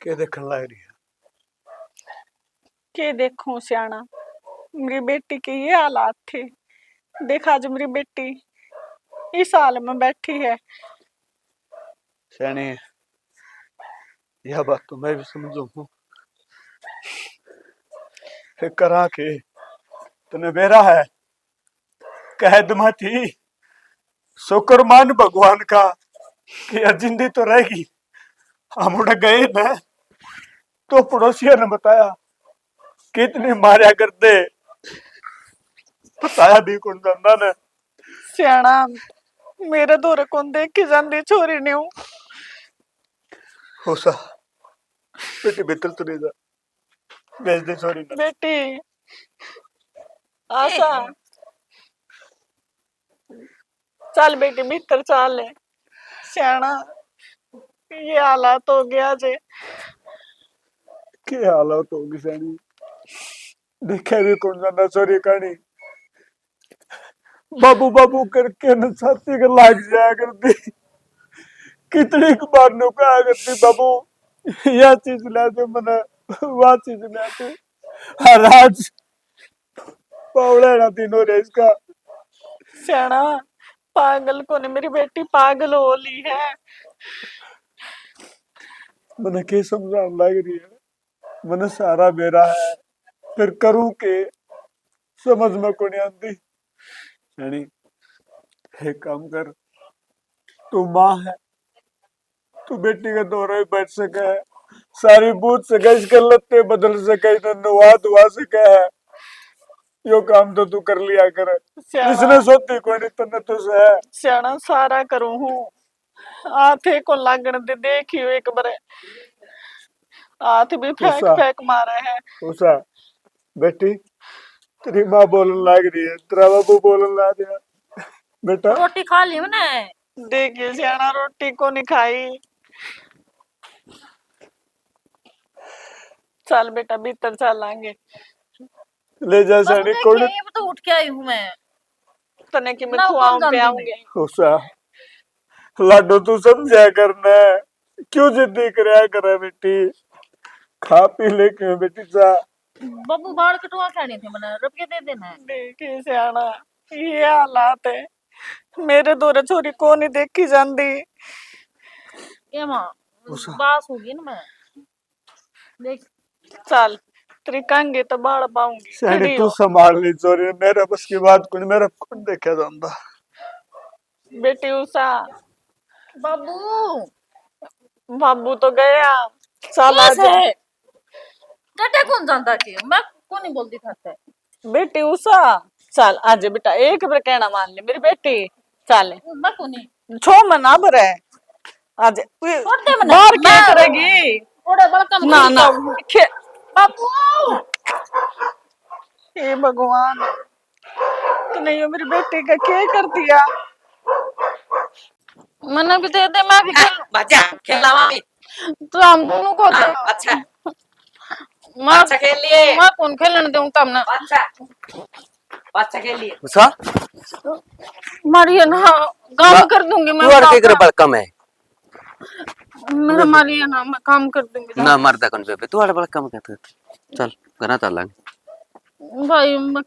के देखने लग रही है? के देखूं सियाना, मेरी बेटी के ये हालात थे। देखा आज मेरी बेटी इस हाल में बैठी है। सैनी, यह बात तो मैं भी समझू हूँ। करा के तने बेरा है, कैद में थी। शुक्र मान भगवान का कि जिंदी तो रहेगी। हम उड़ गए न तो पड़ोसियों ने बताया कितने मारा करते, बताया भी कौन जानता ने। सियाना, मेरे दौरे कौन देख के जाती छोरी ने हूँ। होसा बेटी भीतर तो नहीं जा, भेज दे छोरी ने। बेटी आशा, चल बेटी भीतर चल। सियाना, ये हालात हो गया जे। के हालत होगी सैनी, देखा भी कौन जानता छोरी कहानी। बाबू बाबू करके न छाती के लाग जाया करती। कितनी बार नु कहा करती बाबू यह चीज ला दे मने, वह चीज ला दे। हर आज पावड़ा ना तीनों रे इसका। सियाना, पागल को ने मेरी बेटी पागल हो ली है। मने के समझाने लग रही है, मने सारा मेरा है, फिर करूं के समझ में को नहीं आती। यानी एक काम कर, तू माँ है, तू बेटी के दौरे बैठ सके है, सारी बूझ सके, इसके लत्ते बदल सके, नुआ धुआ सके है। यो काम तो तू कर लिया कर। इसने सोती कोई नहीं तने तो से। सियाना सारा करूं हूँ, हाथे को लागण दे देखियो एक बार। हाथ भी फेंक फेंक मारे है। उषा बेटी, तेरी माँ बोलने लग रही है, तेरा बाबू बोलने लग रहा है। बेटा रोटी खा ली मैंने। देखिए सियाना, रोटी को नहीं खाई। चल बेटा भीतर चलांगे। ले जा सैनी कौन। अब तो उठ के आई हूँ मैं। तने कि मैं खुआऊं पियाऊंगी। उषा लाडो तू समझा करना, क्यों जिद्दी करे बेटी, खा पी ले क्यों बेटी जा। बाबू बाल कटवा खाने थे, मैंने रुपये दे देना है। देखिए सियाना, ये हालात है, मेरे दौरे छोरी को नहीं देखी जाती। ये माँ बास होगी ना, मैं देख। चल त्रिकांगे तो बाढ़ पाऊंगी। सैनी तू संभाल ली चोरी, मेरा बस की बात कुछ, मेरा कौन देखा जाता। बेटी उषा, बाबू बाबू तो गया। चल आ जा। टटे कौन जानता कि मैं कौन नहीं बोलती था। बेटी उषा चल आज बेटा, एक बार कहना मान ले मेरी बेटी। चल मैं कौन नहीं छो मना भरे आज बाहर क्या करेगी। ना ना बाबू, हे भगवान, तूने ये मेरी बेटी का क्या कर दिया। मैंने भी दे दे, मैं भी बच्चा खेलवा भी। तो हम दोनों को अच्छा मैं अच्छा खेल लिए। मैं कौन खेलने दूं तुमने। अच्छा अच्छा खेल लिए। उषा मारिए ना, काम कर दूंगी मैं। तू और के बल कम है मेरा मारिए ना, मैं काम कर दूंगी ना मरदा कौन पे तू और बल कम कहते। चल घना चल भाई। मैं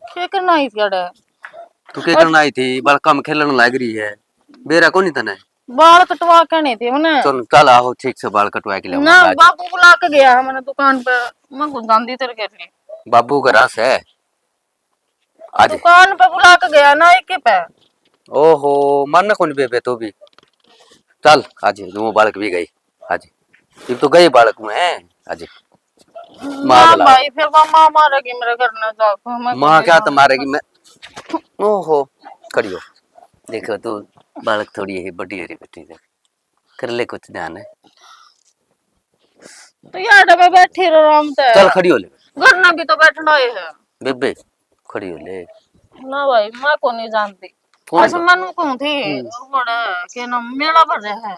क्या करना है यार। तू क्या करना आई थी, बल कम खेलन लग रही है, बेरा कौन तने बाल कटवा के नहीं थे मैंने। चल चल आओ ठीक से बाल कटवा के ले। ना बाबू बुला के गया मैंने दुकान पे, मैं खुद गांधी तेरे के लिए। बाबू का रस है आज दुकान पे बुला के गया ना एक पे। ओहो मन कौन बेबे तो भी चल आज वो बालक भी गई आज, ये तो गई बालक में है आज। माँ भाई फिर माँ मारेगी मेरे घर ना जाओ। माँ क्या तो मारेगी मैं। ओहो करियो देखो तू बालक थोड़ी है बड़ी है रे बेटी, कर ले कुछ ध्यान है तो यार मैं बैठी आराम से। चल खड़ी हो ले, घर ना भी तो बैठना ही है बेबे खड़ी हो ले ना भाई। मैं को नहीं जानती ऐसे मन को थी बड़ा के ना मेला भर रहा है।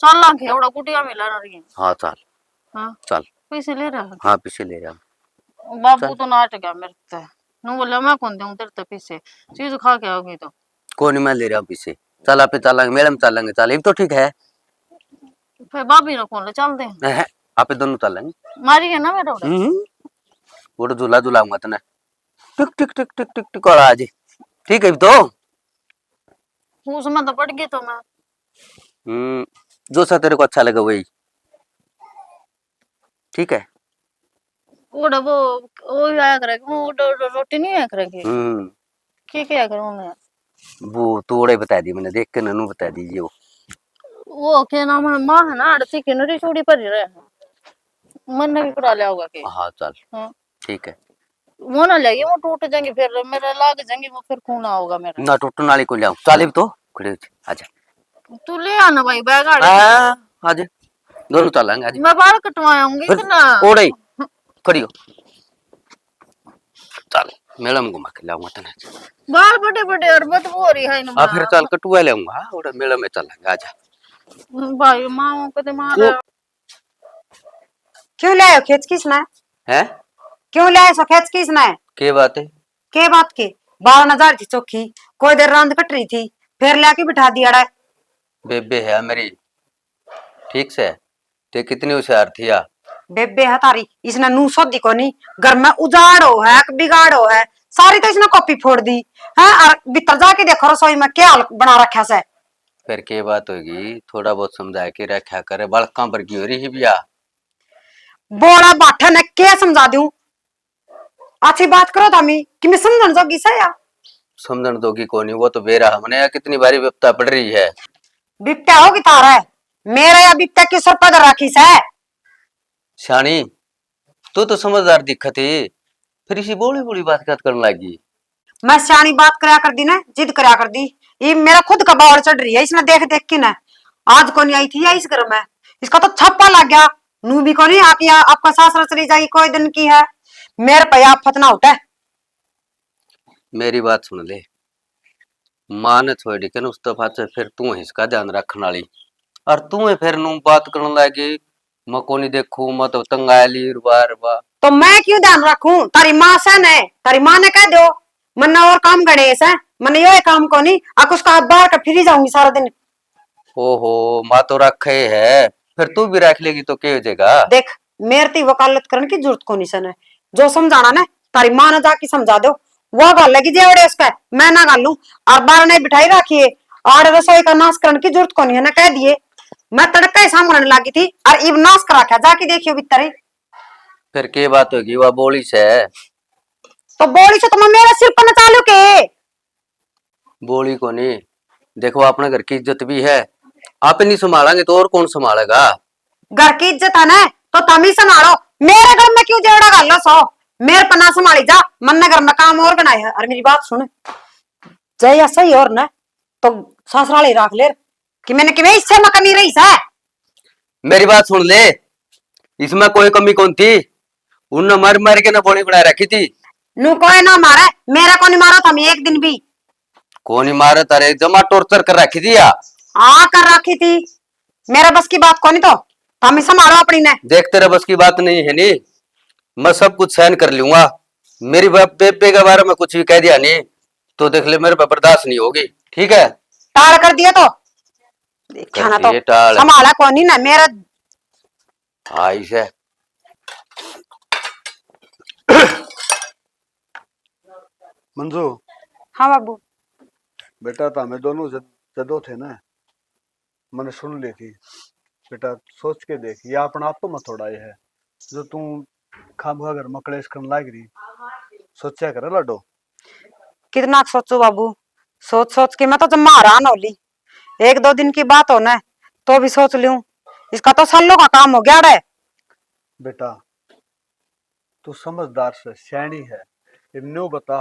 चल ना घेवड़ा कुटिया मिला रही। हाँ चल हाँ चल पैसे ले रहा है। हाँ पीछे ले जा। बाबू तो नाच गया मेरे से, नु बोला मैं कौन दूं तेरे पीछे चीज खा के आओगी तो। कौन मैं ले रहा हूँ पीछे, चल आप चलेंगे मैडम चलेंगे चल एक तो ठीक है। फिर भाभी ने कौन ले चलते हैं आप दोनों चलेंगे। मारी है ना मेरा उड़ा। वो तो झूला झूलाऊंगा तने टिक टिक टिक टिक टिक टिक और आज ठीक है तो उसमें तो पड़ गई तो मैं जो सा तेरे को अच्छा लगा वही ठीक है। उड़ा वो आया करेगी वो रोटी नहीं आया करेगी क्या करूँ मैं। वो तोड़े बता दी मैंने देख के ननू बता दीजिए वो क्या नाम है माँ है ना अड़ती की नरी चूड़ी पर ही रहे मन ने भी करा लिया होगा कि हाँ चल हाँ ठीक है। वो ना लगी वो टूट जाएंगे फिर मेरा लाग जाएंगे वो फिर खून होगा मेरा। ना टूटने वाली को ले आऊं चालीब तो खड़े आजा तू ले आना भाई बैग आज दोनों चलेंगे आज मैं बाल कटवाऊंगी इतना ओड़े खड़ी हो चल मेला में घुमा के लाऊंगा तने बाल बड़े बड़े और बदबू हो रही है इनमें। फिर चल कटुआ ले आऊंगा ओड़ा मेला में चलेंगे आजा भाई माँ को तो मार क्यों लाए खेच किसना है क्यों लाए सो खेच किसना है के बात है के बात के 12,000 थी चौकी कोई देर रांद कट रही थी फिर लाके बिठा दिया है। बेबे है मेरी ठीक से ते कितनी होशियार थी या बेबे है तारी इसने नू सोदी को नहीं घर में उजाड़ो है बिगाड़ो है सारी तो इसने कॉपी फोड़ दी है और भीतर जाके देखो रसोई में क्या हाल बना रखा से। फिर के बात होगी थोड़ा बहुत समझा के रखा करे बड़का पर की हो रही बिया बोला बाठा ने क्या समझा दूं अच्छी बात करो तामी कि मैं समझन जोगी से या समझन दोगी कोनी वो तो बेरा हमने या कितनी बारी विपता पड़ रही है बिपटा होगी तारा है मेरा या बिपटा की सर पर राखी से शानी तू तो समझदार दिखती फिर इसी बोली बोली बात करने लगी। मैं सियानी बात करया कर दी ना जिद करया कर दी ये मेरा खुद का बावड़ चढ़ रही है इसने देख देख के ना आज को नहीं आई थी या इस घर में इसका तो छप्पा लग गया नू भी को नहीं आके आपका सासरा चली जाएगी कोई दिन की है मेरे पे आप फतना होता है। मेरी बात सुन ले मां ने छोड़ दी उस दफा से फिर तू इसका ध्यान रखने वाली और तू फिर नू बात करने लगी मैं को नहीं देखू मैं तो तंगाली बार बार तो मैं क्यों ध्यान रखूं तारी माँ से ने तारी माँ ने कह दो मन्ना और काम गणेश है मैंने यो काम को नहीं आप उसका बाहर का फिर जाऊंगी सारा दिन। ओहो माँ तो रखे है फिर तू भी रख लेगी तो क्या हो जाएगा। देख मेरे ती वकालत करने की जरूरत को नहीं सन है जो समझाना ना तारी माँ ने जाके समझा दो वो गल लगी जेवड़े उसका मैं ना गल लू और बार नहीं बिठाई रखिए और रसोई का नाश करने की जरूरत को नहीं है ना कह दिए मैं तड़का ही सामने लगी थी और इब नाश करा क्या जाके देखियो भीतर ही फिर के बात होगी वह बोली से तो बोली से तुम मेरे सिर पर न चालू के बोली को नहीं देखो अपने घर की इज्जत भी है आप नहीं संभालेंगे तो और कौन संभालेगा। घर की इज्जत है ना तो तुम ही संभालो मेरे घर में क्यों जेवड़ा गल सो मेरे पन्ना संभाली जा मन ने घर में काम और बनाया है। और मेरी बात सुन जय ऐसा ही और ना तो ससुराली रख ले कि मैंने कि इससे में कमी रही है। मेरी बात सुन ले इसमें कोई कमी कौन थी उनने मर मर के ना बोली बना रखी थी नू कोई ना मारा मेरा को नहीं मारा था एक दिन भी कौन ही मारे तारे जमा टॉर्चर कर रखी थी या हाँ कर रखी थी मेरा बस की बात को नहीं तो तुम ही संभालो अपनी ने देख तेरे बस की बात नहीं है नी मैं सब कुछ सहन कर लूंगा मेरी बेबे के बारे में कुछ भी कह दिया नहीं तो देख ले मेरे पे बर्दाश्त नहीं होगी ठीक है। टाल कर दिया तो देखा ना तो संभाला कौन नहीं ना मेरा आई से मंजू हाँ बाबू बेटा तो हमें दोनों जदो थे ना मैंने सुन ली थी बेटा सोच के देख ये अपना आप में थोड़ा ये है जो तू खामखा घर में कलेश करने लाग रही सोचा करे लडो कितना सोचो बाबू सोच सोच के मैं तो जब हैरान होली 1-2 दिन की बात हो ना तो भी सोच लूं इसका तो सालों का काम हो गया है। बेटा तू समझदार से सयानी है इन्हों बता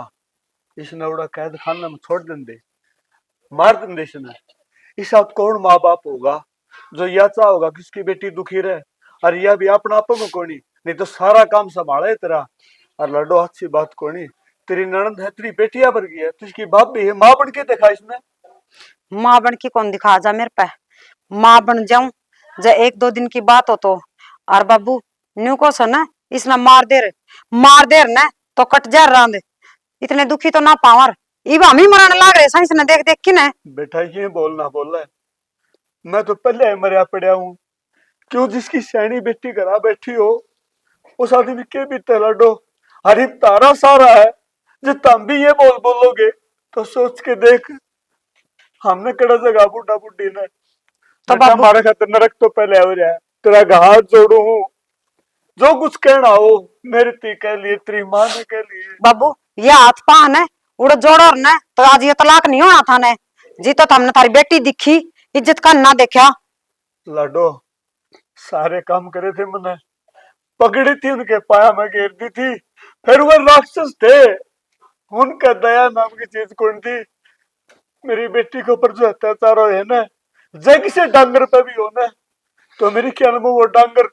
इसने उड़ा कैद खाना में छोड़ देंगे मार देंगे इसने इस साथ कौन माँ बाप होगा जो यह चाहोगा कि उसकी बेटी दुखी रहे और यह भी अपना आप में कोनी नहीं तो सारा काम संभाले तेरा और लड्डो अच्छी बात कोनी तेरी ननद है तेरी बेटिया बन गई है तुझकी बाप भी है माँ बन के देखा इसने माँ बन की कौन दिखा जा मेरे पे माँ बन जाऊं जब 1-2 दिन की बात हो तो और बाबू न्यू को ना इसने मार देर ना तो कट जा रांद इतने दुखी तो ना पावर इब हम ही मरण लाग रहे इसने देख देख के ना बेटा ये बोलना बोल रहा है मैं तो पहले मरिया पड़िया हूँ क्यों जिसकी सैनी बेटी घरा बैठी हो उस आदमी के बीते लाडो। हरी तारा सारा है जो तुम भी ये बोलोगे तो सोच के देख हमने कड़ा जगह बुढ़ा बुढ़ी ने तो बेटा बाबू हमारे खातिर नरक तो पहले हो रहा है। तेरा हाथ जोड़ू हूँ जो कुछ कहना हो मेरी ती के लिए तेरी माँ ने के लिए। बाबू ये हाथ पान है उड़ जोड़ो ने तो आज ये तलाक नहीं होना था ने जी तो हमने थारी बेटी दिखी इज्जत का ना देखा। लाडो सारे काम करे थे मैंने पकड़ी थी उनके पाया में घेर दी थी फिर वो राक्षस थे उनका दया नाम की चीज कौन थी। मेरी बेटी के ऊपर जो अत्याचार हो है ना जग से डांगर पे भी हो ना तो मेरी ख्याल में वो डांगर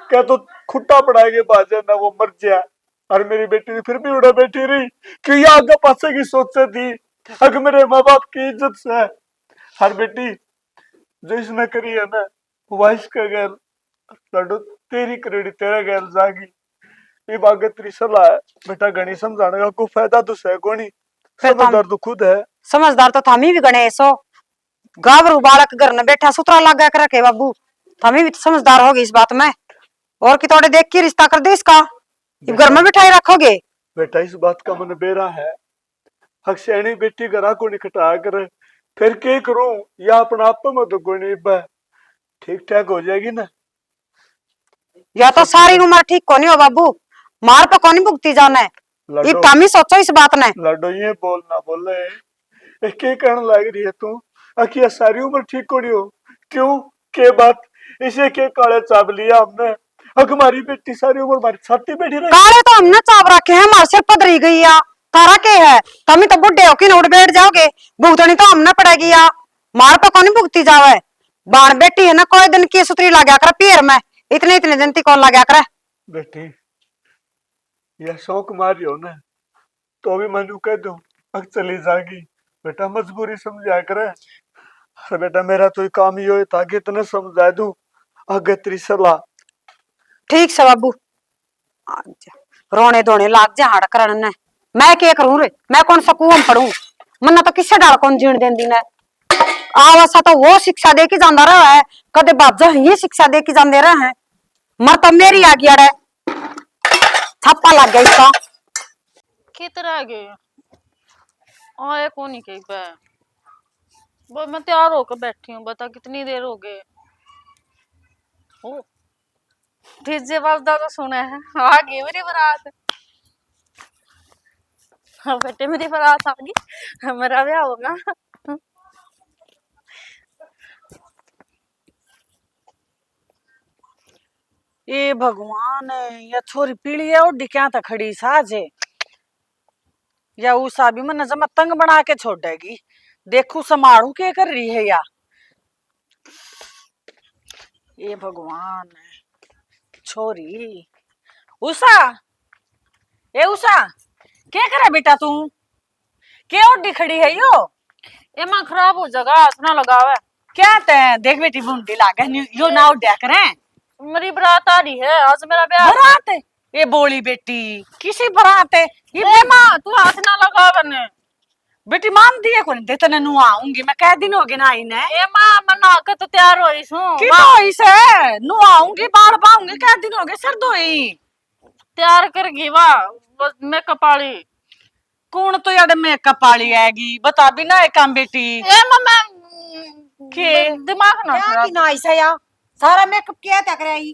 क्या तो खुट्टा पड़ाएंगे बाजे ना वो मर जाए। और मेरी बेटी फिर भी उड़ा बैठी रही कि ये आगे पासे की सोच से थी अगर मेरे माँ बाप की इज्जत से है। हर बेटी जो इसने करी है ना वाइस का गैल लड्डू तेरी करेड़ी तेरा गैल जागी ये बात तेरी सलाह है बेटा गणी समझाने का कोई फायदा तो है कोनी समझदार तो खुद है। समझदार तो थामी भी गणेश हो गाभरू बालक घर में बैठा सुतरा लगा कर रखे बाबू थामी भी तो समझदार होगी इस बात में और कि थोड़े देख के रिश्ता कर दे इसका घर में बिठाई रखोगे। बेटा इस बात का मन बेरा है हक्सैनी बेटी घरा को निकटा कर फिर के करूं या अपना आप में तो कोई नहीं ठीक ठाक हो जाएगी ना। या तो सारी उम्र ठीक कोनी हो बाबू मार पे कोनी भुगती जाना है ये तामी सोचो इस बात ने। लाडो ये बोलना बोले के कहने लग रही है तू अखिया सारी उम्र ठीक कोनी हो क्यों के बात इसे के काले चाप लिया हमने हमारी बेटी सारी उम्र हमारी छाती बैठी रही। काले तो हमने चाप रखे हैं हमारे सिर पधरी गई या तारा के है तमी तो बुढ़े हो कि उठ बैठ जाओगे भुगतनी तो हमने पड़ेगी या मार पे कौन भुगती जावे बाण बेटी है ना कोई दिन की सुतरी लगा कर पैर में इतने इतने दिन कौन लगा कर। बेटी यह शौक मारी हो ना तो भी मैं कह दूं अब चली जाएगी बेटा मजबूरी समझा करे। अरे बेटा मेरा तो काम ही हो ताकि इतने समझा दूं आगे तेरी सलाह। ठीक से बाबू रोने धोने लाग जा हाड़ करन ने मैं क्या करूं रे मैं कौन सा कुआं पढ़ूं मन्ना तो किसे डाल कौन जीण देंदी ने आवासा तो वो शिक्षा दे के जांदा रहा है कदे बाजा ये शिक्षा दे के जांदे रहे हैं मर तो मेरी आ गया रे छापा लग गया इसका किधर आ गए आए कौन कहीं पे वो मैं तैयार होकर बैठी हूँ बता कितनी देर हो गई ओ डीजे बजदा तो सुना है आ गई मेरी बारात। हाँ बेटे मेरी बारात आ गई मेरा ब्याह होगा। ये भगवान या छोरी पीली है और क्या था खड़ी साजे या उसा भी मन जमा तंग बना के छोड़ देगी देखू समारू के कर रही है या ये भगवान छोरी उषा ए उषा क्या करे बेटा तू क्या ओडी खड़ी है यो ए मां खराब हो जाएगा इतना लगावे क्या ते देख बेटी बुंडी लागे यो ना उड्या करे मेरी बारात आ रही है आज मेरा ब्याह बारात है ये बोली बेटी किसी बारात है ए मां तू हाथ ना लगावे ने बेटी मान दिए कौन दे तने नु आऊंगी मैं कह दिन हो गए ना आई ने ए मां मैं नहा के तो तैयार होई हूं की तो इसे नु आऊंगी बाल पाऊंगी कह दिन हो गए सर धोई तैयार कर गई वाह मेकअप वाली कौन तो यार मेकअप वाली आएगी बता भी ना एक काम बेटी ए मम्मा के दिमाग ना क्या खराब की ना ऐसा या सारा मेकअप किया तक रही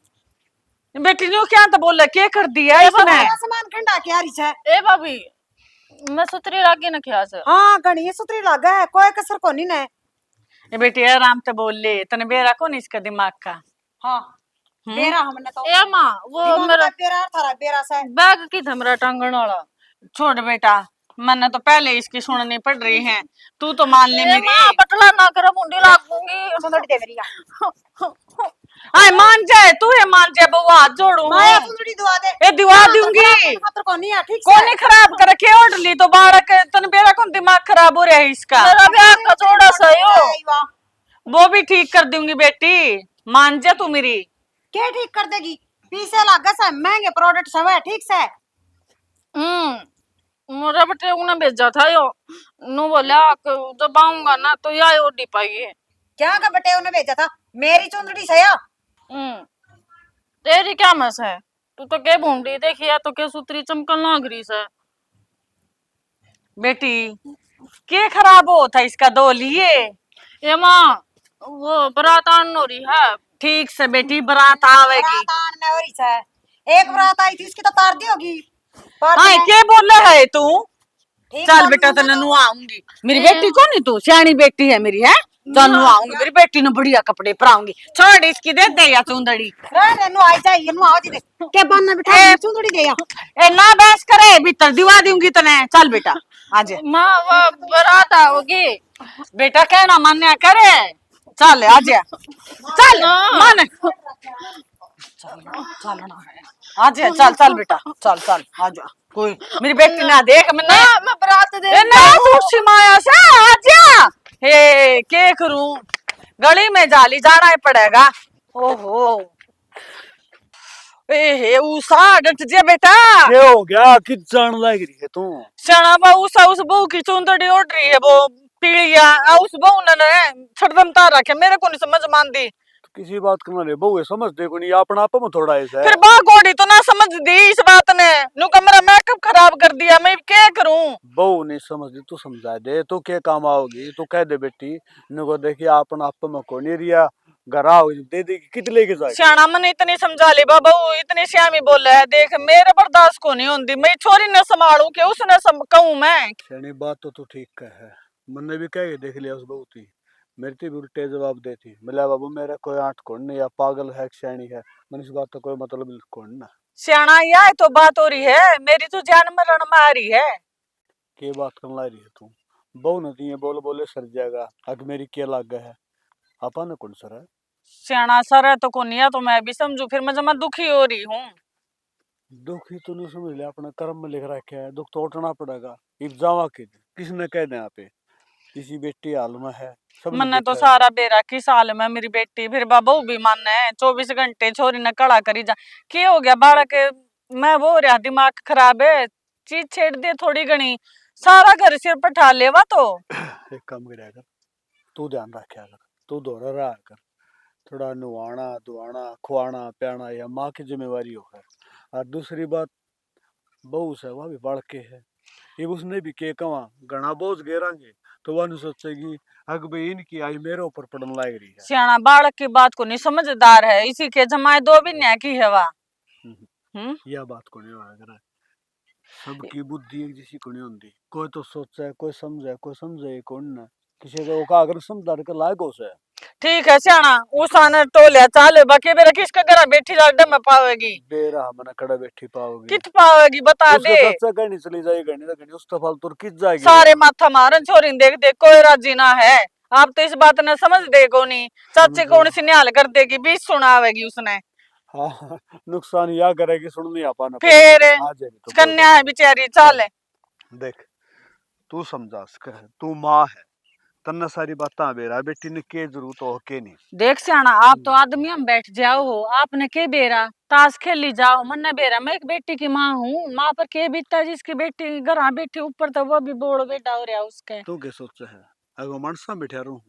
बेटी ने क्या तो बोले क्या कर दिया इसने सामान ठंडा क्या रही है ए भाभी मैं सुतरी लागी ना क्या से हाँ घनी सुतरी लागा है कोई कसर कोनी ने ये बेटी आराम से बोल ले तने बेरा कौन इसका दिमाग का हाँ बेरा हमने तो ए मां वो मेरा बेरा थारा बेरा से बैग की धमरा टांगण वाला छोड़ बेटा मैंने तो पहले इसकी सुननी पड़ रही है तू तो मान ले ए मेरी मां पटला ना कर मुंडी लागूंगी सुंदरी दे मेरी हाय मान जाए तू है मान जाए बउआ हाथ जोड़ू माया सुंदरी दुआ दे ए दिवा दूंगी खातर कोनी है ठीक कौन खराब कर के ओढ़ ली तो बालक तन बेरा कौन दिमाग खराब हो रहा है इसका मेरा ब्याह का थोड़ा सा हो वो भी ठीक कर दूंगी बेटी मान जा तू मेरी क्या ठीक कर देगी पीसे लागा से महंगे प्रोडक्ट सब है ठीक से मेरा बेटे उन्हें भेजा था यो नु बोला जब आऊंगा ना तो या ओडी पाइए क्या का बटे उन्हें भेजा था मेरी चुंदड़ी से या तेरी क्या मस है? तू तो के भूंडी देखी है तो के सुतरी चमकल ना गरी से। बेटी के खराब होता इसका दो लिए। ये माँ वो बारात आन हो रही है। ठीक से बेटी बारात आवेगी। बरात आने हो रही है। एक बरात आई थी उसकी तो तार दी होगी। हाँ के बोले है तू। ठीक चल बात बेटा नहीं तेने तो- नुआऊंगी। मेरी बेटी को नहीं तू सियानी बेटी है मेरी है। चल नुआऊंगी मेरी बेटी ने बढ़िया कपड़े पराऊंगी। छोड़ इसकी दे दे या चुंदड़ी। रहने नु आई चाहिए नु आओ दे के बनना बिठा ए, चुंदड़ी दे या ए ना बहस करे भीतर दिवा दूंगी तने। चल बेटा आज माँ वो बारात आओगी। बेटा कहना मान्या करे। चल आज चल मान चलना है आज चल चल बेटा चल चल आजा। कोई मेरी बेटी ना देख मैंने मैं बारात दे ए ना तुलसी माया से आजा। हे के करूं गली में जाली जाना ही पड़ेगा। ओहो ए हे उसा डट जे बेटा। क्या हो गया किस जान लग रही है तू? सना बा उसा उस बहू की चुंदड़ी ओढ़ रही है वो पीलिया उस बहू ने छड़दम तार रखे मेरे को नहीं समझ मानती। किसी बात करना रे बहू समझ देखो नहीं अपना आप में थोड़ा ऐसा फिर है। बा गोड़ी तो ना समझ दी इस बात ने नु का मेरा मेकअप खराब कर दिया मैं क्या करूं। बहू नहीं समझ दी तू समझा दे तो क्या काम आओगी तू कह दे बेटी नुको देखिए अपना आप में को नहीं रिया घर आओ दे दे कित लेके जाए। सियाना मैंने इतनी समझा ली बाबा इतनी श्यामी बोले है देख मेरे बर्दाश्त को नहीं होती मैं छोरी ने संभालू के उसने कहूं मैं। शनी बात तो तू ठीक कह है मैंने भी कह के देख लिया उस बहू थी मेरी थी भी उल्टे जवाब देती मिला बाबू मेरा कोई आंट कौन नहीं या पागल है श्याणी है मैंने इस बात का कोई मतलब कौन ना। सियाना यह तो बात हो रही है मेरी तो जान मरण में आ रही है। के बात करने ला रही है तू बहू नहीं है बोले बोले सर जाएगा अग मेरी क्या लाग है आपा ने कौन सर है। सियाना सर है तो कौन है तो मैं भी समझू फिर मैं जमा दुखी हो रही हूँ। दुख ही तूने समझ लिया अपने कर्म में लिख रखा है दुख तो उठना पड़ेगा इब जावा के किसने कह दे यहाँ पे किसी बेटी हाल में है सब मैंने तो सारा बेरा की साल में मेरी बेटी फिर बाबू भी मान है 24 घंटे छोरी ने कड़ा करी जा के हो गया बालक मैं वो रहा दिमाग खराब है चीज छेड़ दे थोड़ी घनी सारा घर सिर पर ठा लेवा तो। एक काम कर तू ध्यान रखा कर तू दोहरा रहा कर थोड़ा नुआना धुआना खुआना पियाना या माँ की जिम्मेवारी हो है। और दूसरी बात बहू से वह भी बढ़ के है ये उसने भी के कवा घना बोझ गेरांगे तो वह सोचेगी अग भाई इनकी आई मेरे ऊपर पड़न लग रही है। सियाना बालक की बात को नहीं समझदार है इसी के जमाए दो भी न्याय की है वाह। यह बात को नहीं होगा सबकी बुद्धि एक जैसी को नहीं होती कोई तो सोचे कोई समझे कौन ना किसी को का अगर समझदार के लायक हो से। ठीक है सियाना उस आने टोलिया चाले बाकी मेरा किसका घर बैठी लाडे में पावेगी बेरा हमने कड़ा बैठी पाओगे कित पावेगी बता दे सच्चा कहनी चली जाएगी कहनी कहनी उस तो फालतू किस जाएगी सारे माथा मारन छोरी देख देख कोई राजी ना है। आप तो इस बात ने समझ दे को नहीं चाचे कौन सी न्याल कर देगी बीच सुनावेगी उसने। हाँ नुकसान या करेगी सुननी आपा ना फिर आ जाएगी तो कन्या है बेचारी चाल देख तू समझा सके तू माँ है तन्ना सारी बातें बेरा बेटी ने के जरूरत हो के नहीं। देख सियाना आप तो आदमी हम बैठ जाओ हो आपने के बेरा ताश खेली जाओ मन ने बेरा मैं एक बेटी की माँ हूँ माँ पर के बीतता जिसकी बेटी घर बैठी ऊपर तो वो भी बोल बेटा हो रहा उसके। तू क्या सोचा है अगर मनसा बैठा रहूं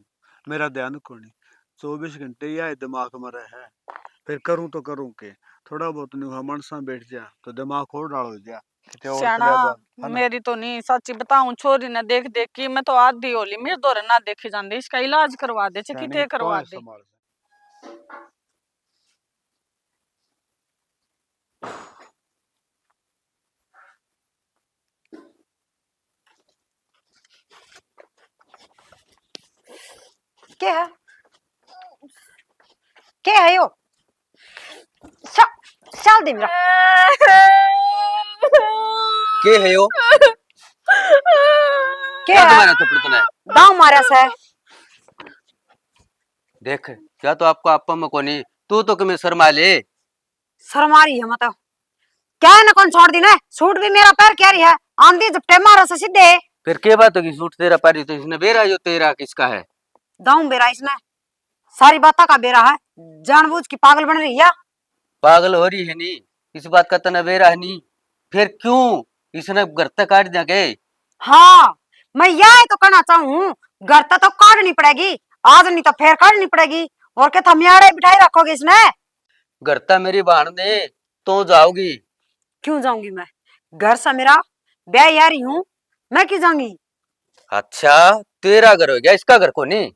मेरा ध्यान को नहीं 24 घंटे यह दिमाग में रहे फिर करूं तो करूं के थोड़ा बहुत नहीं मनसा बैठ जा तो दिमाग और डाल जा सियाना मेरी तो नहीं सच्ची बताऊं छोरी ने देख देख की मैं तो आधी होली मेरे दौरे ना देखे जाते इसका इलाज करवा दे किते करवा दे। क्या है यो चल दे मेरा के है यो क्या तुम्हारा थप्पड़ तने दाव मारा से देख क्या तो आपको आपा में कोनी तू तो कमे शर्मा ले शर्मारी है मतलब क्या है ना कौन छोड़ दी ना सूट भी मेरा पैर क्या रही है आंधी झपटे मारा से सीधे फिर के बात होगी सूट तेरा पारी तो इसने बेरा जो तेरा किसका है दाऊ बेरा इसने सारी बातों का बेरा है जानबूझ की पागल बन रही है पागल हो रही है नी इस बात का तना बेरा है नी फिर क्यों इसने घर तक काट दिया के। हाँ मैं यह तो कहना चाहूँ घर तो काटनी पड़ेगी आज नहीं तो फिर काटनी पड़ेगी और क्या थमियाड़े बिठाई रखोगे इसने घर ता मेरी बहन ने तो जाओगी। क्यों जाऊंगी मैं? घर से मेरा ब्याह यारी हूँ, मैं क्यों जाऊंगी? अच्छा तेरा घर हो गया, इसका घर को नहीं।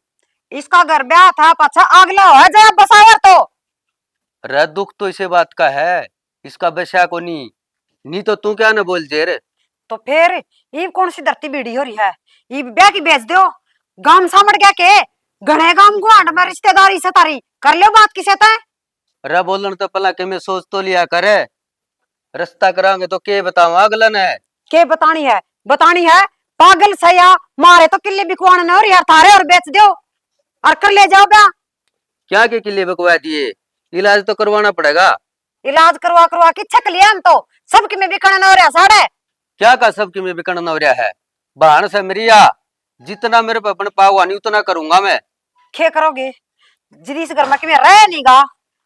इसका घर ब्याह था, पाछा अगला हो जाए बसावर तो। अरे दुख तो इसे बात का है, इसका बसा को नहीं तो तू क्या ना बोल जे रे। तो फिर ये कौन सी धरती बीड़ी हो रही है? ये ब्याह की बेच दो। गांव सामड़ गया के घने गांव गुआंढ में रिश्तेदारी से तारी कर लो बात किसे तय। अरे बोलन तो पला के मैं सोच तो लिया करे, रास्ता करांगे तो के बताऊं अगलन है। के बतानी है? बतानी है पागल सया मारे तो किले बिकवाने न और यार थारे और बेच दो और कर ले जाओ ब्याह। क्या के किले बकवा दिए, इलाज तो करवाना पड़ेगा। इलाज करवा करवा के छक लिया हम तो, सबके में बिकने न हो रहा साढ़े। क्या का सब कि मैं बिकन हो रहा है, बहन से मेरी या जितना मेरे पे बन पाऊंगा नहीं उतना करूंगा मैं। खे करोगे जिदी इस घर में कि मैं रह नहीं गा,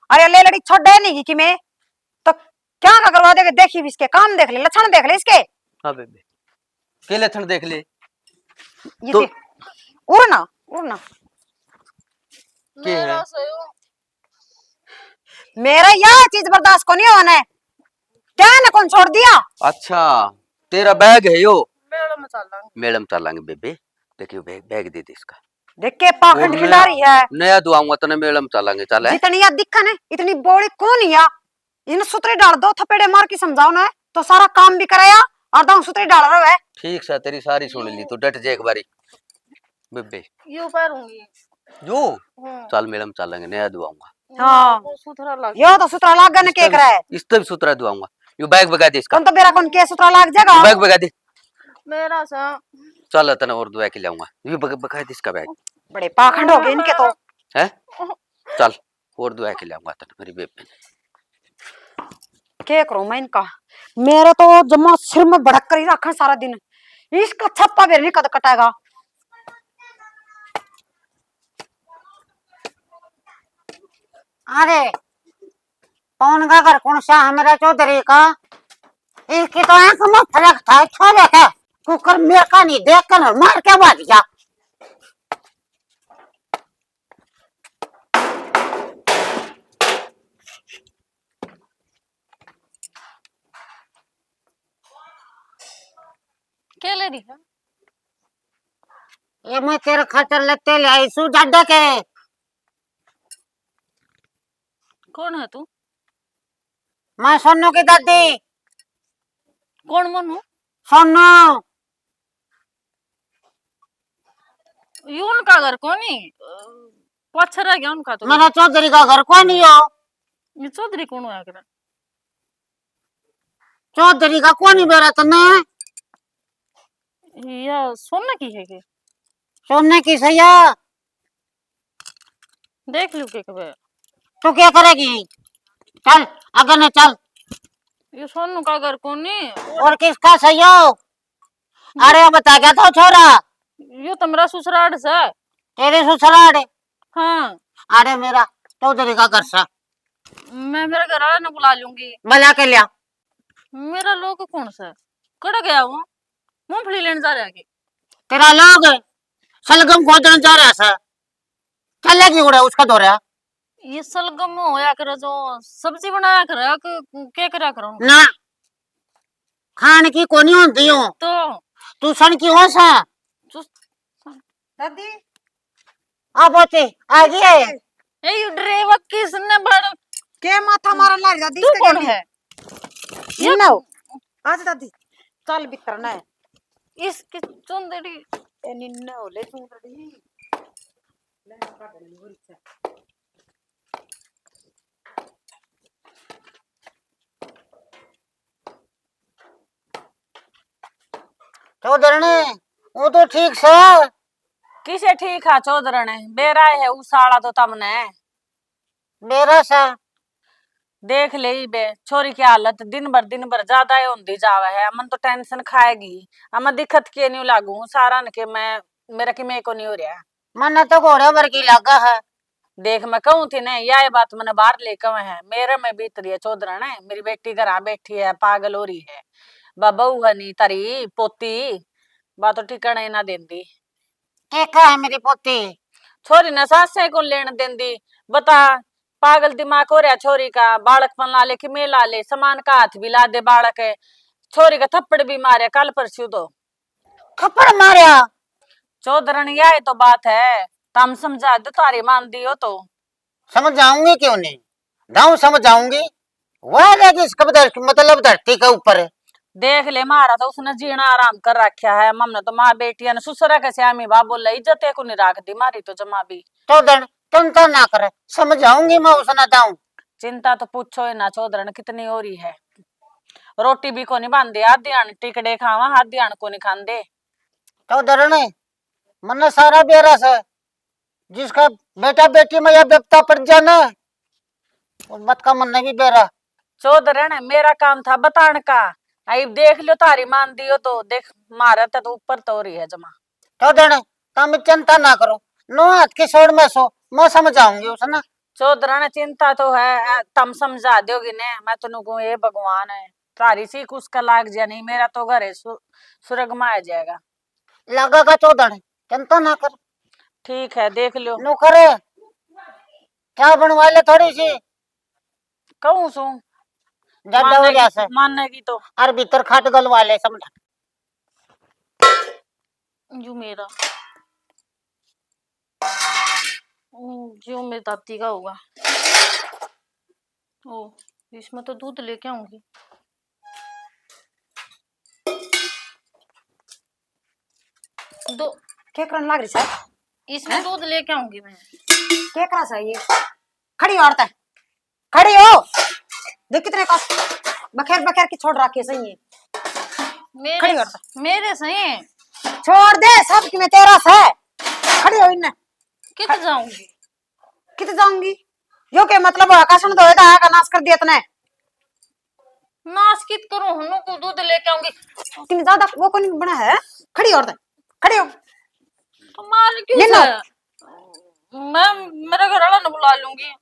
अरे ले लड़ी छोड़ नहीं की कि मैं तो क्या का करवा देगा? देखी भी इसके काम देख ले, लक्षण देख ले इसके। हाँ बेबे के लक्षण देख ले। ये तो देख उड़ना उड़ना। के है? मेरा सही हो। मेरा यह चीज बर्दाश्त को नहीं होना है, क्या ना कौन छोड़ दिया? अच्छा तेरा बैग है यो। मेला में चल लांगे। मैडम चलांगे बेबे, देखियो बैग बैग दे दे इसका। देख के पाखंड वो खिला रही है। नया दुआऊंगा तो मैडम चलांगे चल है। जितनी या दिक्कत है इतनी बोली कौन या? इन सुतरे डाल दो थपेड़े मार के समझाओ ना, तो सारा काम भी कराया और दाऊ सुतरे डाल रहा है। ठीक से तेरी सारी सुन ली, तू डट जा एक बारी बेबे। यू पैरूंगी। जो चल मैडम चलेंगे, नया दुआऊंगा। हाँ वो सुथरा लग। यो तो सुतरा लाग गने के रहा है। इस भी सुतरा दुआऊंगा। यू बैग बगा दे इसका, कौन तो बेरा कौन के सुतरा लाग जाएगा? बैग बगा दे। मेरा सा चल तना और दुआ के लाऊंगा, यू बगा दे इसका बैग बड़े पाखंड हो गए इनके तो। है। चल और दुआ के लाऊंगा तना मेरी बेबे। क्या करूं मैं इनका? मेरा तो जमा सिर में भड़क कर ही रखा सारा दिन, इसका छप्पा भी नहीं कद कटेगा। अरे कौन का घर कौन सा है मेरा चौधरी का? इसकी तो आंख में फर्क था छोरे का कुकर मेरे का नहीं देख कर मार के भाग जा। क्या ले रही है? ये मैं तेरे खातर लेते ले आई सू जाडे के। कौन है तू? मैं सोनू की दादी। कौन मनु? सोनू ये उनका घर कौन ही पत्थर रह गया उनका तो। मेरा चौधरी का घर कौन ही हो? ये चौधरी कौन है कर? चौधरी का कौन ही बेरा तने? या सोना की है के? सोने की सैया देख लू के कबे। तू क्या करेगी? चल अगर न चल। ये सोनू का घर कौन नहीं? और किसका सही हो? अरे बता क्या था छोरा? ये तो मेरा ससुराल से। तेरे ससुराल? हाँ अरे मेरा चौधरी का घर सा। मैं मेरे घर वाले ने बुला लूंगी। बुला के लिया। मेरा लोग कौन सा कड़ा गया वो मूंगफली लेने जा रहा है? तेरा लोग सलगम खोदने जा रहा सा, चलेगी उड़े उसका दौरा। ये सलगम में होया करे जो सब्जी बनाया करे क्या करा करो ना खान की कोनी होती हो तो तू सन की हो सा। दादी अब होते आ गए। ये ड्राइवर किसने बड़ के माथा मारन लग दादी? तू कौन है? ये नो आज दादी चल भीतर ना इसकी चुंदड़ी ए निन्नो ले तू रडी ले का डली हो रही है। चौधरी वो तो ठीक से किसे ठीक है चौधरने बेरा है उसाड़ा तो तमने मेरा सा देख ले ही बे छोरी की हालत दिन भर ज्यादा ही होती जावे है। अमन तो टेंशन खाएगी, अमन दिक्कत के नहीं लागू सारा न के मैं मेरा की मैं को नहीं हो रहा। मन तो घोड़े भर की लगा है। देख मैं कहूँ थी ना यह बात मैंने बाहर ले कहे है मेरे में बीत रही है चौधरने। मेरी बेटी घर बैठी है पागल हो रही है, बहू है नी तारी पोती बात तो ठिकाना ही ना देंदी। के का है मेरी पोती? छोरी ने सास से को लेने देंदी बता पागल दिमाग हो रहा छोरी का। बालकपन ला ले कि मैं ला ले, समान का हाथ भी ला दे बालक है। छोरी का थप्पड़ भी मारे कल परसों तो। थप्पड़ मारिया? चौधरन यह तो बात है, तम समझा दो तारी मान दी हो तो। समझाऊंगी क्यों नहीं, दाऊ समझाऊंगी। वह रहेगी इसका मतलब धरती के ऊपर है। देख ले मारा तो उसने जीना आराम कर रखा है। ममने तो माँ बेटिया ने ससुरा के श्यामी बा बोला इज्जत को नहीं रख दी मारी तो जमा भी। तो चिंता ना करे, समझाऊंगी मैं उसने दाऊ। चिंता तो पूछो ही ना चौधरन कितनी हो रही है। रोटी भी को नहीं बांधे, आधी आन टिकड़े खावा आधी आन को नहीं खांदे। तो डरने मन सारा बेरा से जिसका बेटा बेटी में यह व्यक्ता पड़ जाना उस बात का मन भी बेरा। चौधरन मेरा काम था बताने का, आई देख लो तारी मान दियो तो देख मारा तो ऊपर तो हो रही है जमा। तो डरने तुम चिंता ना करो, नो हाथ की सोड़ में सो, मैं समझाऊंगी उसने। चौधरन चिंता तो है, तुम समझा दोगी ने। मैं तो कहूँ ये भगवान है तारी सी उसका लाग जा नहीं, मेरा तो घर है सुरग में आ जाएगा। लगेगा तो डरने, चिंता ना कर। ठीक है देख लो। नो करे क्या बनवा ले थोड़ी सी कहूँ सू ज्यादा हो जाए मानने की तो। और भीतर खाट गलवा ले समझा। जो मेरा जो मेरी दादी का होगा। ओ इसमें तो दूध लेके आऊंगी। दो क्या करने लग रही सर? इसमें दूध लेके आऊंगी मैं। क्या करा चाहिए? खड़ी हो औरत, खड़ी हो। देख कितने का बखेर बखेर की छोड़ रखी है। सही है, खड़ी मेरे हो औरत। मेरे सही छोड़ दे सब कि मैं तेरा से। खड़ी हो इन्ने। कित जाऊंगी। कित जाऊंगी? यो के मतलब आकाशन तो होएगा का नाश कर दिया तने। नाश कित करूं, हनु को दूध लेके आऊंगी। इतनी ज्यादा वो कौन बना है? खड़ी औरत, खड़ी हो। तो मार क्यों निन्नो। से? मैं मेरे घर वाला न बुला लूंगी।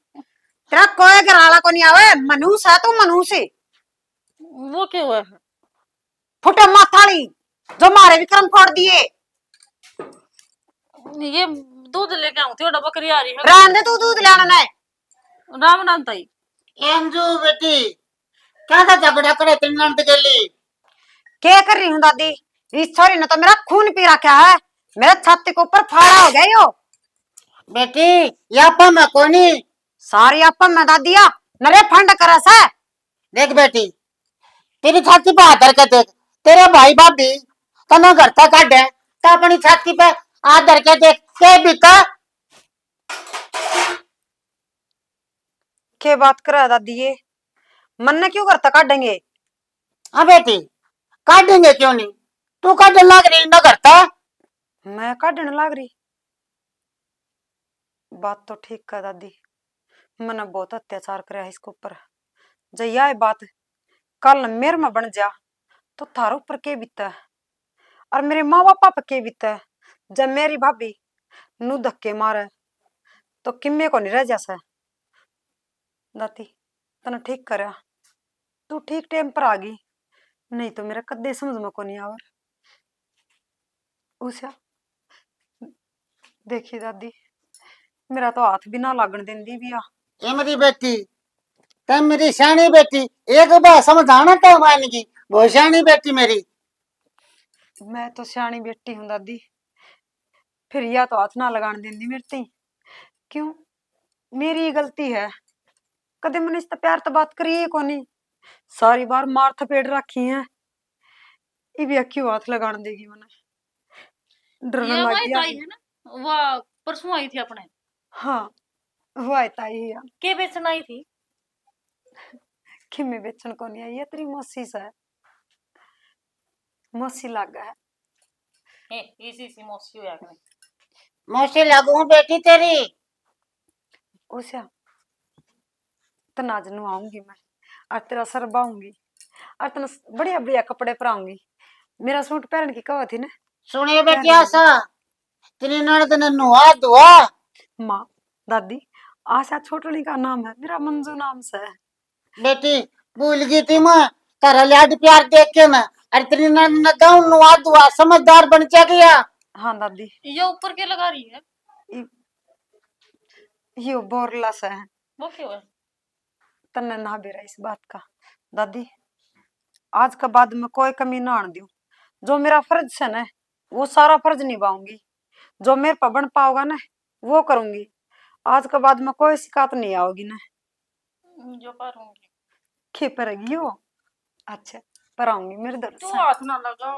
तेरा कोई घराला को नहीं आवे, मनुष है तू मनुष्य है। वो क्यों है? फुटे माथाड़ी जो मारे विक्रम फोड़ दिए। ये दूध लेके आऊं, थोड़ा बकरी आ रही है। रहने दे तू दूध लेना नहीं। राम राम ताई। अंजू बेटी क्या था झगड़ा करे तेरी नंद के लिए? क्या कर रही हूँ दादी? इस छोरी ने तो मेरा खून पी रखा है, मेरे छाती के ऊपर फाड़ा हो गया यो। बेटी यहाँ मैं कोनी सारी आपा मैं दादिया नरे फंड करा सा। देख बेटी तेरी छाती पे हाथ धर के देख, तेरे भाई भाभी तना घर तक काटे तो अपनी छाती पे हाथ धर के देख के बीता। क्या बात कर रहा है दादी? ये मन ने क्यों करता काटेंगे? हाँ बेटी काटेंगे क्यों नहीं, तू काटने लग रही ना करता। मैं काटने लग रही? बात तो ठीक कर दादी, मैंने बहुत अत्याचार कराया इसके ऊपर। जब यह बात कल मेरे में बन जा तो थारे ऊपर के बीता है और मेरे माँ बापा पर के बीता है। जब मेरी भाभी नू धक्के मारे तो किम्मे को नहीं रह जैसा। दादी तने ठीक करा, तू ठीक टाइम पर आ गई, नहीं तो मेरा कदे समझ में को नहीं आवर। उषा देखी दादी मेरा तो हाथ भी ना लागन देंदी भी आ। ये मेरी बेटी तब मेरी सियानी बेटी एक बार समझाना तो मान की वो सियानी बेटी मेरी। मैं तो सियानी बेटी हूँ दादी, फिर या तो हाथ ना लगाने देंदी मेरे ती। क्यों मेरी ही गलती है? कदे मैंने इससे प्यार तो बात करी है कोनी, सारी बार मार थपेड़ रखी है। इबिया क्यों हाथ लगाने देगी? मैंने डरने ये लग हमारी गया। ताई है ना, वो परसों आई थी अपने। हाँ वो आयता ही है के बेचन आई थी। कि मैं बेचन को नहीं आई है, तेरी मौसी से है। मौसी लगा है। इसी सी मौसी होया करे। मौसी लगू बेटी तेरी। उसे तनाज नु आऊंगी मैं और तेरा सर बाऊंगी और तना बढ़िया बढ़िया कपड़े पराऊंगी। मेरा सूट पहन की कहा थी ना। सुनिए बेटी आशा तेरी ननद ने नुआ दुआ। माँ दादी आशा छोटली का नाम है, मेरा मंजू नाम से है। बेटी भूल गई थी मैं तेरा लाड प्यार देख के मैं, अरे तेरी ननद ने गाँव नुआ दुआ समझदार बन जा गया। हाँ दादी ये ऊपर के लगा रही है। यो बोरला से है। वो क्यों है? तन्ने ना भी रहा इस बात का। दादी, आज के बाद मैं कोई कमी ना आने दूं। जो मेरा फर्ज है ना, वो सारा फर्ज निभाऊंगी। जो मेरे पर बन पाओगा ना, वो करूंगी। आज के बाद में कोई शिकायत नहीं आओगी ना। जो करूंगी। खे परेगी हो? अच्छा, पर आऊंगी मेरे दर्द तू से। हाथ ना लगा।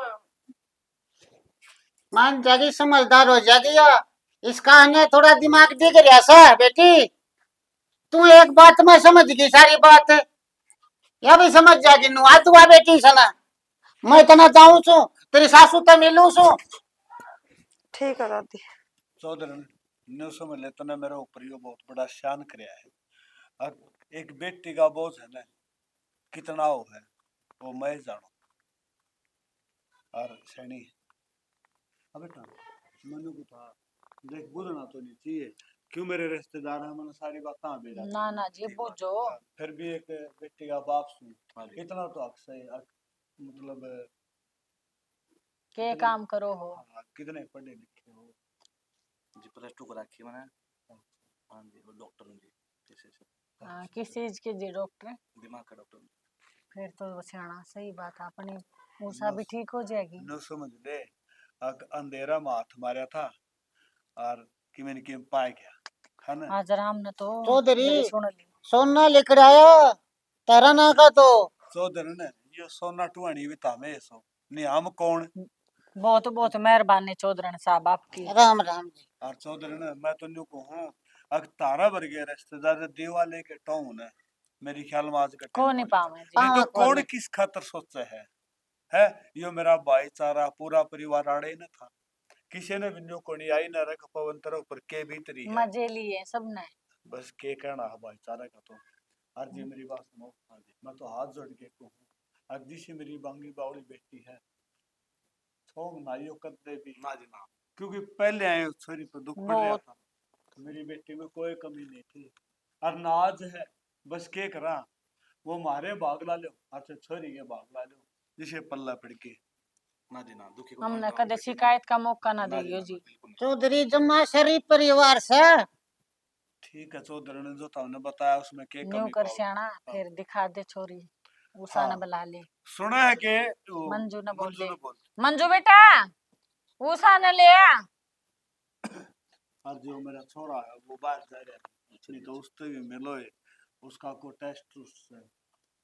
मान जाएगी, समझदार हो जाएगी या इसका ने थोड़ा दिमाग दिख रहा सा बेटी। तू एक बात में समझ गई सारी बात, या भी समझ जाएगी नु आज हुआ बेटी सना। मैं इतना चाहूं छू तेरी सासू तो मिलूं छू। ठीक है दादी। चौधरी ने समझ ले तने मेरे ऊपर यो बहुत बड़ा शान कराया है। अब एक बेटी का बोझ है ना, कितना वो है वो मैं जानू। और सैनी अब बेटा मनु को था देख बुझना तो नहीं चाहिए, क्यों मेरे रिश्तेदार हैं, मैंने सारी बात कहाँ भेजा ना ना जी बोझो। फिर भी एक बेटी का बाप सुन इतना तो हक से मतलब के काम करो हो? हाँ, कितने पढ़े लिखे हो जी प्लस टू करा रखी है मैंने। हाँ जी वो डॉक्टर हूँ जी जैसे हाँ, किस चीज के जी डॉक्टर? दिमाग का डॉक्टर। फिर तो सियाना सही बात है, अपनी मूसा भी ठीक हो जाएगी। न समझ ले अंधेरा में हाथ मारा था और कि मैंने कि पाए गया है ना। आज राम ने तो चौधरी मेरी सुन ली। सोना लेकर आया तेरा ना का तो। चौधरी ने ये सोना टुआनी भी था में सो नहीं हम कौन। बहुत बहुत मेहरबानी चौधरी साहब आपकी। राम राम जी। और चौधरी ने मैं तो न्यू कहूँ अगर तारा भर गया रिश्तेदार दीवा लेके टों ने मेरी ख्याल में आज का को नहीं पावे जी। नहीं तो हाँ, कौन कौन? किस खातर सोचे है यो मेरा भाईचारा पूरा परिवार आड़े न था, किसी ने भी न्यू कोनी आई न रख पवन तरह ऊपर के भीतरी है मजे लिए सबने। बस के कहना है भाईचारा का तो। आज जी मेरी बात सुनो, हाँ जी मैं तो हाथ जोड़ के कहूँ आज जी मेरी बांगी बावड़ी बेटी है छोंग नाइयो कर दे भी ना जी ना। क्योंकि पहले आए उस छोरी पर दुख पड़ रहा बहुत। था, मेरी बेटी में कोई कमी नहीं थी और नाज है बस के करा वो मारे भाग ला लो अच्छा छोरी के भाग ला लो जिसे पल्ला पड़ के। ना जी ना दुखी को हमने मानता हूँ कदे बेटी। शिकायत का मौका ना ना जी, दियो ना, जी। बिल्कुल नहीं। चौधरी जम्मा शरीफ परिवार से। ठीक है चौधरी ने जो तुमने बताया उसमें के न्यू कमी कर पाओ। सियाना फिर दिखा दे छोरी। उषा हाँ। ने बुला ले। सुना है कि वो मंजू ने बोल मंजू दे। ने बोल मंजू बेटा उषा ने ले आ। और जो मेरा छोरा है वो बाहर जा रहा है नहीं तो उससे भी मिलो है उसका को टेस्ट उससे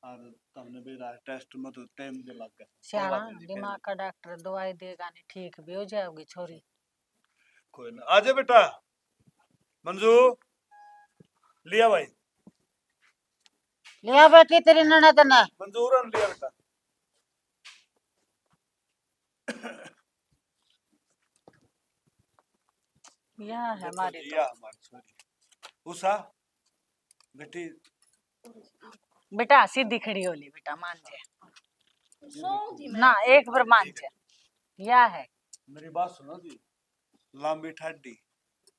और तुमने भी रहा टेस्ट में तो टाइम दे लग गया सियाना थोड़ा भी दिमाग का डॉक्टर दवाई देगा नहीं ठीक भी हो जाएगी छोरी। कोई ना आजा बेटा मंजू लिया भाई लिया बेटी तेरी ननद ने। मंजूर लिया बेटा। यह है देखो हमारी लिया तो। हमारी छोरी उषा बेटी बेटा सीधी खड़ी हो ली बेटा मान जाए सो जी मैं। ना एक बार मान जाए। यह है मेरी बात सुनो जी लंबी ठड्डी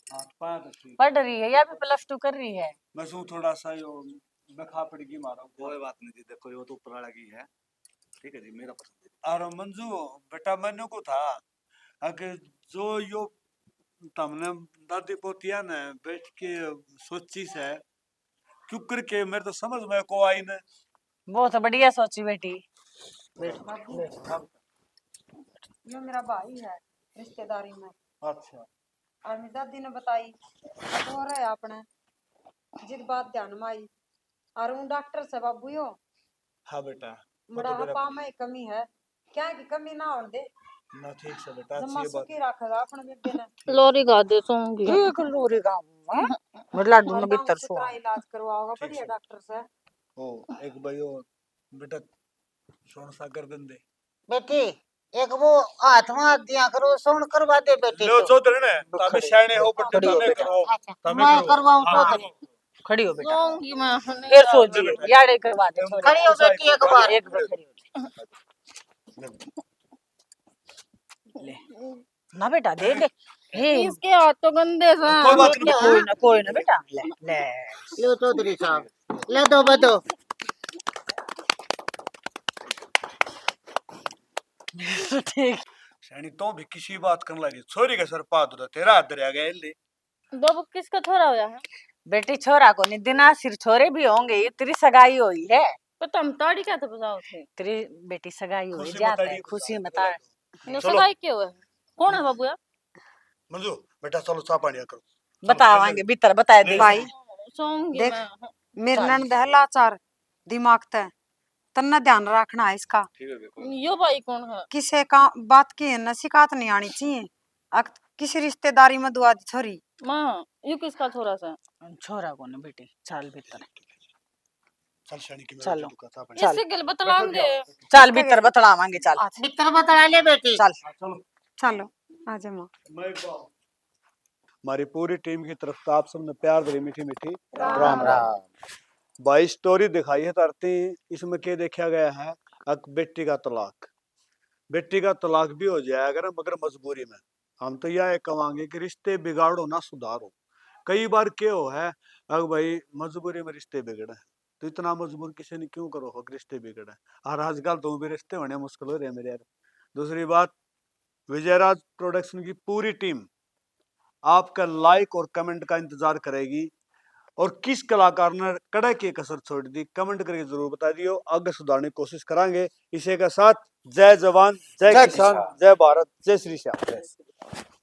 हाथ पाया तो ठीक पढ़ रही है या भी +2 कर रही है। मैं सू थोड़ा सा यो बखा पड़गी मारा कोई बात नहीं जी देखो ये तो ऊपर वाला की है। ठीक है जी मेरा पसंद है। और मंजू बेटा मैंने को था अगर जो यो तुमने दादी पोतिया ने बैठ के सोची से क्यों करके मेरे तो समझ में को आई ने। बहुत बढ़िया सोची बेटी। बैठ। ये मेरा भाई है रिश्तेदारी में। अच्छा और मेरी दादी ने बताई तो रहे आपने जिद बात ध्यान में आई और हूँ डॉक्टर से बाबू यो हाँ बेटा वो बड़ा तो मेरा हपा में कमी है क्या की कमी ना होने दे ना ठीक से बेटा जम्मा अच्छी बात सुखी रखेगा अपने बेटे ने। लोरी गा दे सोंगी। एक लोरी गाँव में लाडू और ने गाँव भीतर से सुआ। तेरा इलाज करवाओगा ठीक बढ़िया से। डॉक्टर से। ओ एक भाई ओ बेटा सोन सा कर दे बेटी एक वो हाथ में हाथ दिया करो सोन करवा दे बेटी लो तो। चौधरी ने तमे शाने हो बटे खड़ी हो तमे बेटा। करो अच्छा तमे मैं करो करवाऊं हाँ, चौधरी। खड़ी हो बेटा सोंगी मैं। फिर सो जी याड़े करवा दे छोरी। खड़ी हो बेटी एक बार। एक बार खड़ी हो ले ना बेटा दे दे। हे इसके हाथ तो गंदे से हैं। कोई बात नहीं कोई ना बेटा ले ले लो चौधरी साहब ले दो बदो। ठीक। शानी तो भी किसी बात करने लगी छोरी के सर पा दो तेरा हाथ दरिया गया ले बाबू किसका थोड़ा होया है? बेटी छोरा को नहीं देना, सिर छोरे भी होंगे, ये तेरी सगाई हुई है, पर तुम ताड़ी क्या तो बजाओ थे? तेरी बेटी सगाई हुई खुशी जाता है, बताइए, खुशी बता बता। दो। नो चलो। सगाई क्यों है? कौन है बाबू यार? मंजू बेटा चलो चाय पानी करो। बतावांगे भीतर बता दे। भाई सोऊंगी देख, मैं। मेरे चल। नंद है लाचार दिमाग ते, तन्ना ध्यान रखना है इसका। यो भाई कौन है? किसी का बात की है न शिकायत नहीं आनी चाहिए। किसी रिश्तेदारी में दुआ दी छोरी। माँ यो किसका छोरा सा? छोरा को नहीं बेटी, चल भीतर, चल शनि की मेरा चलो। दुका चाय पानी। चल। इससे गल बतलाएंगे। चल भीतर बतलावांगे, चल भीतर बता ले बेटी। चल। चलो। चलो आजा माँ। हमारी पूरी टीम की तरफ से आप सबने प्यार भरी मीठी मीठी राम राम। भाई स्टोरी दिखाई है धरती, इसमें क्या देखा गया है? बेटी का तलाक, बेटी का तलाक भी हो जाएगा ना, मगर मजबूरी में। हम तो यह कहेंगे कि रिश्ते बिगाड़ो ना सुधारो। कई बार क्या हो है, अगर भाई मजबूरी में रिश्ते बिगड़े तो इतना मजबूर किसी ने क्यों करो हो कि रिश्ते बिगड़े। और आजकल तो भी रिश्ते होने मुश्किल हो रहे हैं मेरे यार। दूसरी बात, विजयराज प्रोडक्शन की पूरी टीम आपका लाइक और कमेंट का इंतजार करेगी, और किस कलाकार ने कड़े की कसर छोड़ दी कमेंट करके जरूर बता दियो, आगे सुधारने की कोशिश करांगे। इसी के साथ जय जवान, जय किसान, जय भारत, जय श्री श्याम।